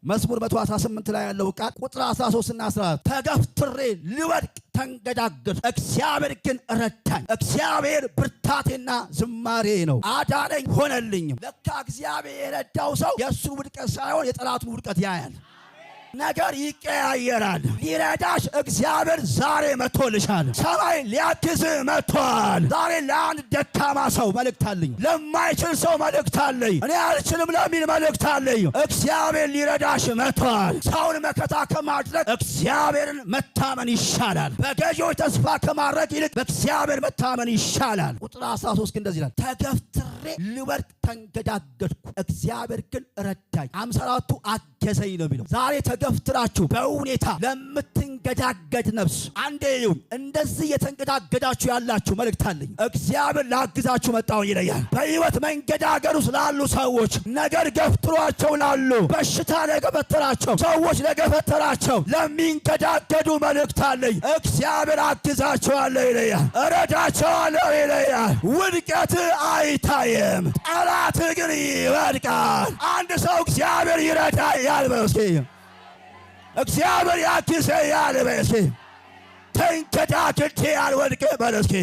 መዝሙር 118 ላይ ያለው ቃል ቁጥር 13 እና 14 ተገፍትሬ ልወድቅ ተንገዳገድኩ፣ እግዚአብሔር ግን ረዳኝ። እግዚአብሔር ብርታቴና ዝማሬ ነው፣ አዳነኝ ሆነልኝም። ለካ እግዚአብሔር የረዳው ሰው የእሱ ውድቀት ሳይሆን የጠላቱን ውድቀት ያያል። ነገር ይቀያየራል። ሊረዳሽ እግዚአብሔር ዛሬ መጥቶልሻል። ሰማይ ሊያግዝ መጥቷል። ዛሬ ለአንድ ደካማ ሰው መልእክት አለኝ። ለማይችል ሰው መልእክት አለኝ። እኔ አልችልም ለሚል መልእክት አለኝ። እግዚአብሔር ሊረዳሽ መጥቷል። ሰውን መከታ ከማድረግ እግዚአብሔርን መታመን ይሻላል። በገዢዎች ተስፋ ከማድረግ ይልቅ በእግዚአብሔር መታመን ይሻላል። ቁጥር 13 እንደዚህ ይላል፣ ተገፍትሬ ልወድቅ ተንገዳገድኩ፣ እግዚአብሔር ግን ረዳኝ። 54ቱ አገዘኝ ነው የሚለው። ዛሬ ተገፍትራችሁ በሁኔታ ለምትንገዳገድ ነፍስ አንዴ ይሁን እንደዚህ የተንገዳገዳችሁ ያላችሁ መልእክት አለኝ። እግዚአብሔር ላግዛችሁ መጣሁኝ ይለያል። በሕይወት መንገዳገዱ ስላሉ ሰዎች፣ ነገር ገፍትሯቸው ላሉ፣ በሽታ ለገፈተራቸው ሰዎች፣ ለገፈተራቸው ለሚንገዳገዱ መልእክት አለኝ። እግዚአብሔር አግዛቸዋለሁ ይለያል። እረዳቸዋለሁ ይለያል። ውድቀት አይታየም፣ ጠላት ግን ይወድቃል። አንድ ሰው እግዚአብሔር ይረዳኛል በል እስኪ፣ እግዚአብሔር ያግዘኛል በል እስኪ፣ ተንገዳግጄ አልወድቅም በል እስኪ።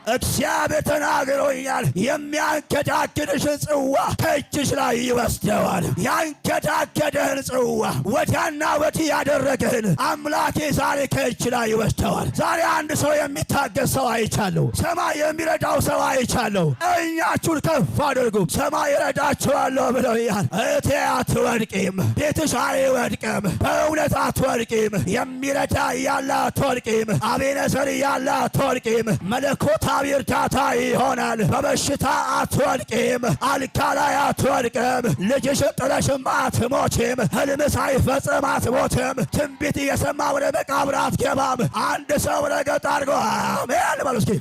እግዚአብሔር ተናግሮኛል። የሚያንገዳግድሽን ጽዋ ከእጅሽ ላይ ይወስደዋል። ያንገዳገደህን ጽዋ ወዲያና ወዲህ ያደረገህን አምላኬ ዛሬ ከእጅ ላይ ይወስደዋል። ዛሬ አንድ ሰው የሚታገስ ሰው አይቻለሁ። ሰማይ የሚረዳው ሰው አይቻለሁ። እኛችሁን ከፍ አድርጉ። ሰማይ ይረዳችኋለሁ ብለውኛል። እህቴ አትወድቂም፣ ቤትሽ አይወድቅም፣ በእውነት አትወድቂም። የሚረዳ እያለ አትወድቂም። አቤነዘር እያለ አትወድቂም። መለኮታ እርዳታ ይሆናል። በበሽታ አትወድቂም፣ አልጋ ላይ አትወድቅም። ልጅሽ ጥለሽም አትሞችም። ህልም ሳይፈጽም አትሞትም። ትንቢት እየሰማ ወደ መቃብር አትገባም። አንድ ሰው ረገጥ አድርጎ አሜን በሉ እስኪ።